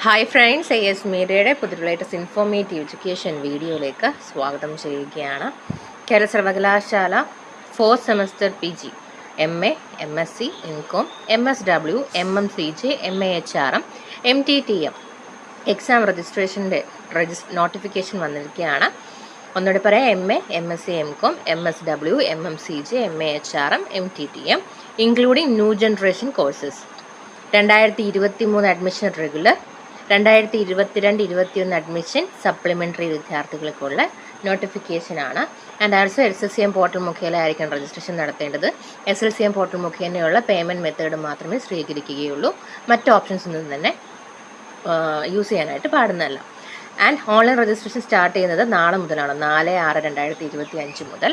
Hi friends, AS മീഡിയയുടെ പുതിയ latest informative education വീഡിയോയിലേക്ക് സ്വാഗതം ചെയ്യുകയാണ്. കേരള സർവകലാശാല 4th semester PG MA, MSc, MCom, MSW, MMCJ, MAHRM, MTTM exam രജിസ്ട്രേഷൻ്റെ നോട്ടിഫിക്കേഷൻ വന്നിരിക്കുകയാണ്. ഒന്നുകൂടി പറയാം, MA, MSc, MCom, MSW, MMCJ, MAHRM, MTTM including new generation courses. 2023 admission regular, 2022-21 admission supplementary വിദ്യാർത്ഥികൾക്കുള്ള നോട്ടിഫിക്കേഷനാണ്. ആൻഡ് ആൾസോ SLCM പോർട്ടൽ മുഖേന ആയിരിക്കും registration നടത്തേണ്ടത്. SLCM portal മുഖേനയുള്ള പേയ്മെൻറ്റ് മെത്തേഡ് മാത്രമേ സ്വീകരിക്കുകയുള്ളൂ. മറ്റ് ഓപ്ഷൻസ് ഒന്നും തന്നെ യൂസ് ചെയ്യാനായിട്ട് പാടുന്നതല്ല. ആൻഡ് ഓൺലൈൻ രജിസ്ട്രേഷൻ സ്റ്റാർട്ട് ചെയ്യുന്നത് നാളെ മുതലാണ്, 4/6/2025 മുതൽ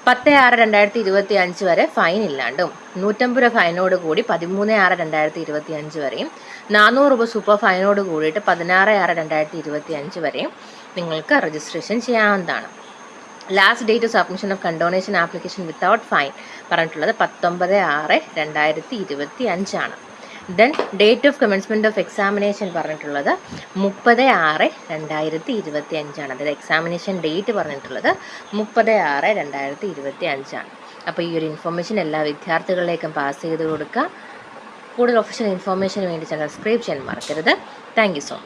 10/6/2025 വരെ ഫൈൻ ഇല്ലാണ്ടും 150 രൂപ ഫൈനോട് കൂടി 13/6/2025 വരെയും 400 രൂപ സൂപ്പർ ഫൈനോട് കൂടിയിട്ട് 16/6/2025 വരെയും നിങ്ങൾക്ക് രജിസ്ട്രേഷൻ ചെയ്യാവുന്നതാണ്. Last date submission of condonation application without fine പറഞ്ഞിട്ടുള്ളത് 19/6/2025 ആണ്. Then date of commencement of examination പറഞ്ഞിട്ടുള്ളത് 30/6/2025 ആണ്. അതായത് എക്സാമിനേഷൻ ഡേറ്റ് പറഞ്ഞിട്ടുള്ളത് 30/6/2025 ആണ്. അപ്പോൾ ഈ ഒരു ഇൻഫോർമേഷൻ എല്ലാ വിദ്യാർത്ഥികളിലേക്കും പാസ് ചെയ്ത് കൊടുക്കുക. കൂടുതൽ ഒഫീഷ്യൽ ഇൻഫോർമേഷന് വേണ്ടി ചാനൽ സബ്സ്ക്രൈബ് ചെയ്യാൻ മറക്കരുത്. Thank you so much.